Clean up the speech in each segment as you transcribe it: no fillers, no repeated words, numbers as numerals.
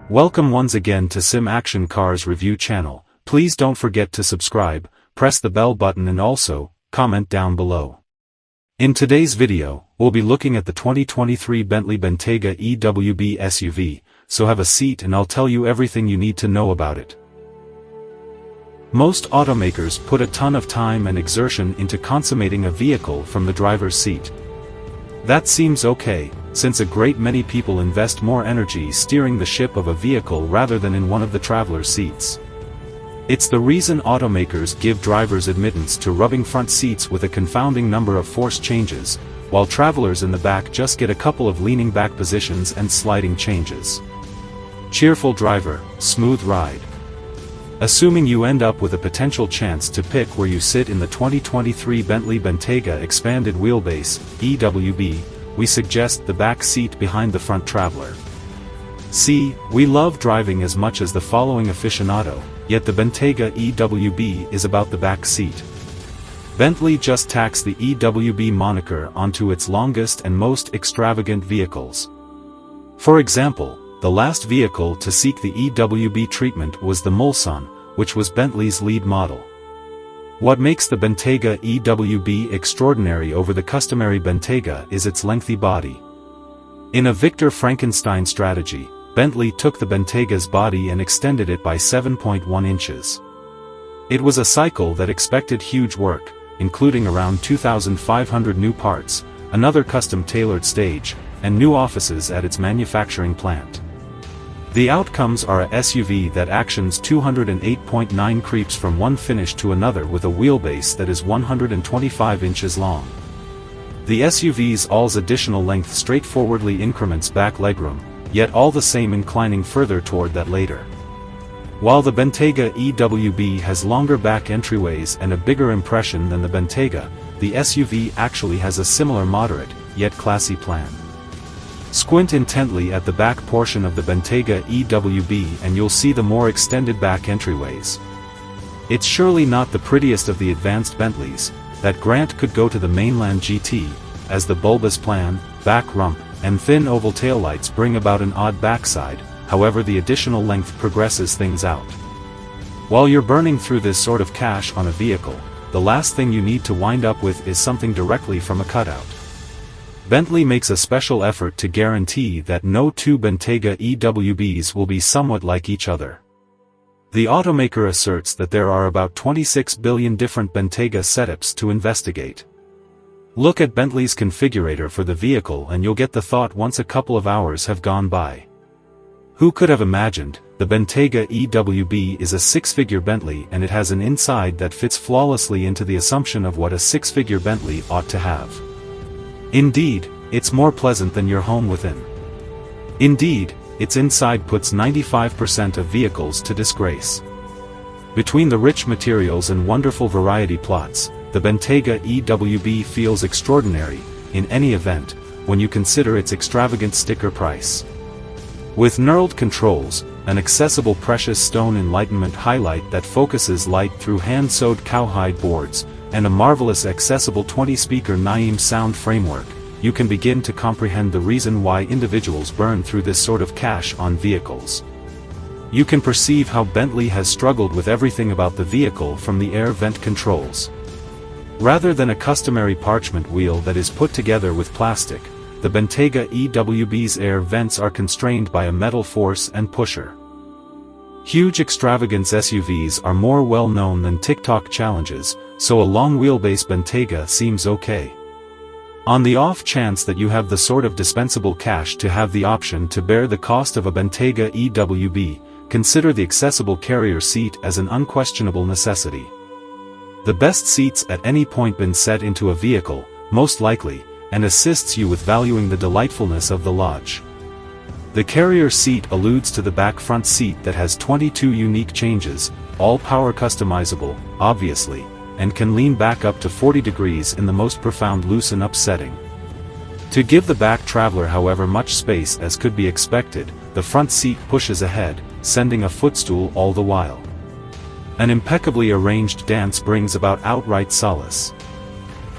Welcome once again to Sim Action Cars Review channel. Please don't forget to subscribe, press the bell button and also, comment down below. In today's video, we'll be looking at the 2023 Bentley Bentayga EWB SUV, so have a seat and I'll tell you everything you need to know about it. Most automakers put a ton of time and exertion into consummating a vehicle from the driver's seat. That seems okay, since a great many people invest more energy steering the ship of a vehicle rather than in one of the traveler's seats. It's the reason automakers give drivers admittance to rubbing front seats with a confounding number of forced changes, while travelers in the back just get a couple of leaning back positions and sliding changes. Cheerful driver, smooth ride. Assuming you end up with a potential chance to pick where you sit in the 2023 Bentley Bentayga Expanded Wheelbase, EWB, we suggest the back seat behind the front traveler. See, we love driving as much as the following aficionado, yet the Bentayga EWB is about the back seat. Bentley just tacks the EWB moniker onto its longest and most extravagant vehicles. For example, the last vehicle to seek the EWB treatment was the Mulsanne, which was Bentley's lead model. What makes the Bentayga EWB extraordinary over the customary Bentayga is its lengthy body. In a Victor Frankenstein strategy, Bentley took the Bentayga's body and extended it by 7.1 inches. It was a cycle that expected huge work, including around 2,500 new parts, another custom-tailored stage, and new offices at its manufacturing plant. The outcomes are a SUV that actions 208.9 creeps from one finish to another with a wheelbase that is 125 inches long. The SUV's all's additional length straightforwardly increments back legroom, yet all the same inclining further toward that later. While the Bentayga EWB has longer back entryways and a bigger impression than the Bentayga, the SUV actually has a similar moderate, yet classy plan. Squint intently at the back portion of the Bentayga EWB and you'll see the more extended back entryways. It's surely not the prettiest of the advanced Bentleys, that grant could go to the mainland GT, as the bulbous plan, back rump, and thin oval taillights bring about an odd backside, however the additional length progresses things out. While you're burning through this sort of cash on a vehicle, the last thing you need to wind up with is something directly from a cutout. Bentley makes a special effort to guarantee that no two Bentayga EWBs will be somewhat like each other. The automaker asserts that there are about 26 billion different Bentayga setups to investigate. Look at Bentley's configurator for the vehicle and you'll get the thought once a couple of hours have gone by. Who could have imagined, the Bentayga EWB is a six-figure Bentley and it has an inside that fits flawlessly into the assumption of what a six-figure Bentley ought to have. Indeed, it's more pleasant than your home within. Indeed, its inside puts 95% of vehicles to disgrace. Between the rich materials and wonderful variety plots, the Bentayga EWB feels extraordinary, in any event, when you consider its extravagant sticker price. With knurled controls, an accessible precious stone enlightenment highlight that focuses light through hand-sewed cowhide boards, and a marvelous accessible 20-speaker Naim sound framework, you can begin to comprehend the reason why individuals burn through this sort of cash on vehicles. You can perceive how Bentley has struggled with everything about the vehicle from the air vent controls. Rather than a customary parchment wheel that is put together with plastic, the Bentayga EWB's air vents are constrained by a metal force and pusher. Huge extravagance SUVs are more well known than TikTok challenges, so a long wheelbase Bentayga seems okay. On the off chance that you have the sort of dispensable cash to have the option to bear the cost of a Bentayga EWB, consider the accessible carrier seat as an unquestionable necessity. The best seats at any point been set into a vehicle, most likely, and assists you with valuing the delightfulness of the lodge. The carrier seat alludes to the back front seat that has 22 unique changes, all power customizable, obviously, and can lean back up to 40 degrees in the most profound loosen up setting. To give the back traveler however much space as could be expected, the front seat pushes ahead, sending a footstool all the while. An impeccably arranged dance brings about outright solace.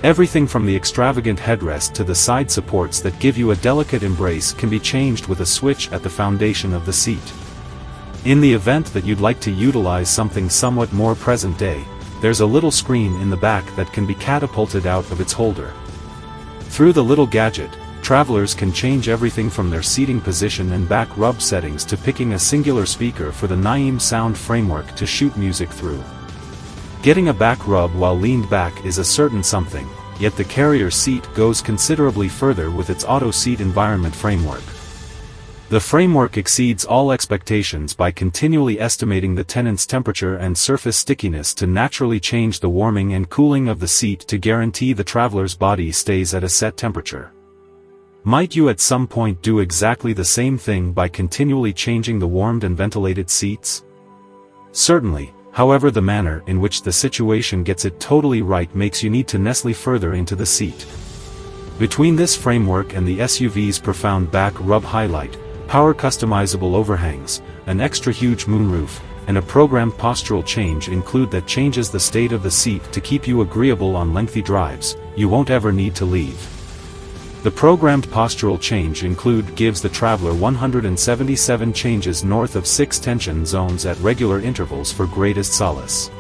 Everything from the extravagant headrest to the side supports that give you a delicate embrace can be changed with a switch at the foundation of the seat. In the event that you'd like to utilize something somewhat more present day, there's a little screen in the back that can be catapulted out of its holder. Through the little gadget, travelers can change everything from their seating position and back rub settings to picking a singular speaker for the Naim sound framework to shoot music through. Getting a back rub while leaned back is a certain something, yet the carrier seat goes considerably further with its auto seat environment framework. The framework exceeds all expectations by continually estimating the tenant's temperature and surface stickiness to naturally change the warming and cooling of the seat to guarantee the traveler's body stays at a set temperature. Might you at some point do exactly the same thing by continually changing the warmed and ventilated seats? Certainly, however, the manner in which the situation gets it totally right makes you need to nestle further into the seat. Between this framework and the SUV's profound back rub highlight, power customizable overhangs, an extra huge moonroof, and a programmed postural change include that changes the state of the seat to keep you agreeable on lengthy drives, you won't ever need to leave. The programmed postural change gives the traveler 177 changes north of 6 tension zones at regular intervals for greatest solace.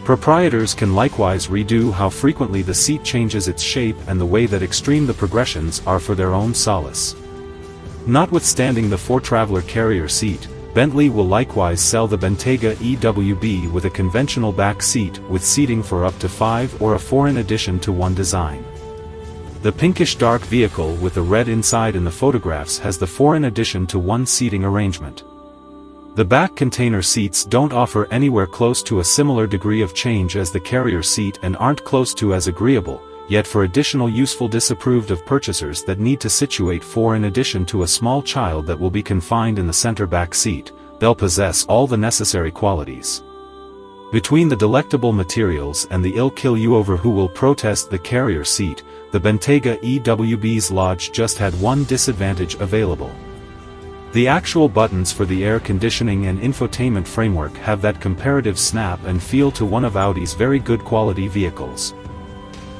Proprietors can likewise redo how frequently the seat changes its shape and the way that extreme the progressions are for their own solace. Notwithstanding the 4-traveler carrier seat, Bentley will likewise sell the Bentayga EWB with a conventional back seat with seating for up to 5 or a 4 in addition to one design. The pinkish dark vehicle with the red inside in the photographs has the 4 in addition to 1 seating arrangement. The back container seats don't offer anywhere close to a similar degree of change as the carrier seat and aren't close to as agreeable, yet for additional useful disapproved of purchasers that need to situate 4 in addition to a small child that will be confined in the center back seat, they'll possess all the necessary qualities. Between the delectable materials and the "I'll kill you over who" will protest the carrier seat, the Bentayga EWB's Lodge just had one disadvantage available. The actual buttons for the air conditioning and infotainment framework have that comparative snap and feel to one of Audi's very good quality vehicles.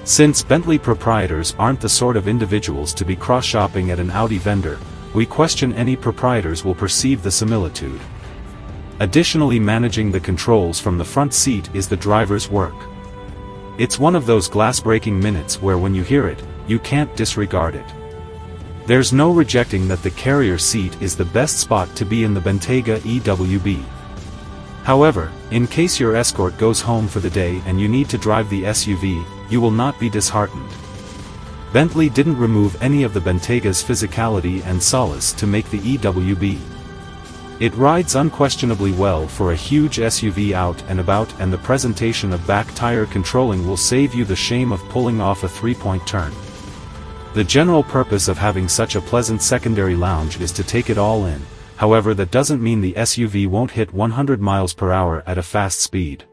Since Bentley proprietors aren't the sort of individuals to be cross-shopping at an Audi vendor, we question any proprietors will perceive the similitude. Additionally, managing the controls from the front seat is the driver's work. It's one of those glass-breaking minutes where when you hear it, you can't disregard it. There's no rejecting that the carrier seat is the best spot to be in the Bentayga EWB. However, in case your escort goes home for the day and you need to drive the SUV, you will not be disheartened. Bentley didn't remove any of the Bentayga's physicality and solace to make the EWB. It rides unquestionably well for a huge SUV out and about, and the presentation of back tire controlling will save you the shame of pulling off a 3-point turn. The general purpose of having such a pleasant secondary lounge is to take it all in, however that doesn't mean the SUV won't hit 100 miles per hour at a fast speed.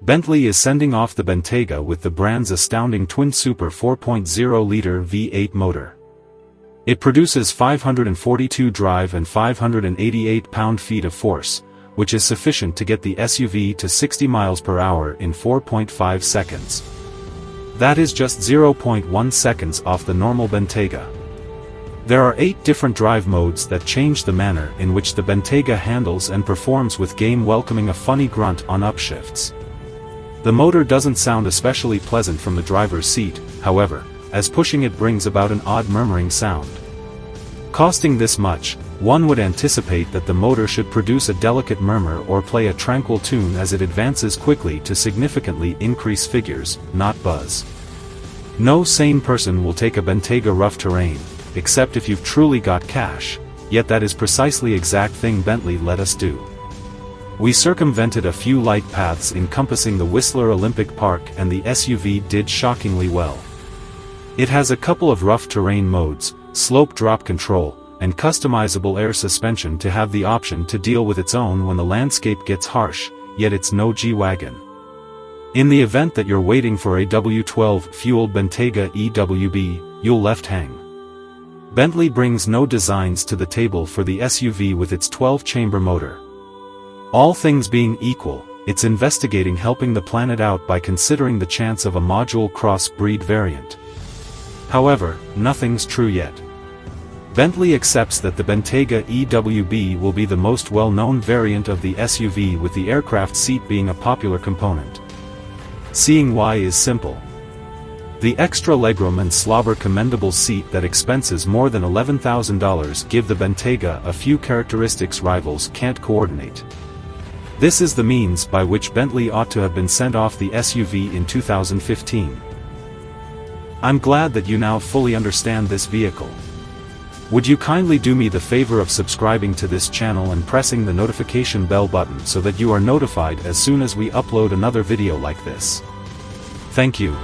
Bentley is sending off the Bentayga with the brand's astounding twin-super 4.0-liter V8 motor. It produces 542 drive and 588 pound-feet of force, which is sufficient to get the SUV to 60 miles per hour in 4.5 seconds. That is just 0.1 seconds off the normal Bentayga. There are 8 different drive modes that change the manner in which the Bentayga handles and performs, with game welcoming a funny grunt on upshifts. The motor doesn't sound especially pleasant from the driver's seat, however, as pushing it brings about an odd murmuring sound. Costing this much, one would anticipate that the motor should produce a delicate murmur or play a tranquil tune as it advances quickly to significantly increase figures, not buzz. No sane person will take a Bentayga rough terrain, except if you've truly got cash, yet that is precisely the exact thing Bentley let us do. We circumvented a few light paths encompassing the Whistler Olympic Park, and the SUV did shockingly well. It has a couple of rough terrain modes, slope drop control, and customizable air suspension to have the option to deal with its own when the landscape gets harsh, yet it's no G-Wagon. In the event that you're waiting for a W12 fueled Bentayga EWB, you'll left hang. Bentley brings no designs to the table for the SUV with its 12-chamber motor. All things being equal, it's investigating helping the planet out by considering the chance of a module cross-breed variant. However, nothing's true yet. Bentley accepts that the Bentayga EWB will be the most well-known variant of the SUV, with the aircraft seat being a popular component. Seeing why is simple. The extra legroom and slobber commendable seat that expenses more than $11,000 give the Bentayga a few characteristics rivals can't coordinate. This is the means by which Bentley ought to have been sent off the SUV in 2015. I'm glad that you now fully understand this vehicle. Would you kindly do me the favor of subscribing to this channel and pressing the notification bell button so that you are notified as soon as we upload another video like this? Thank you.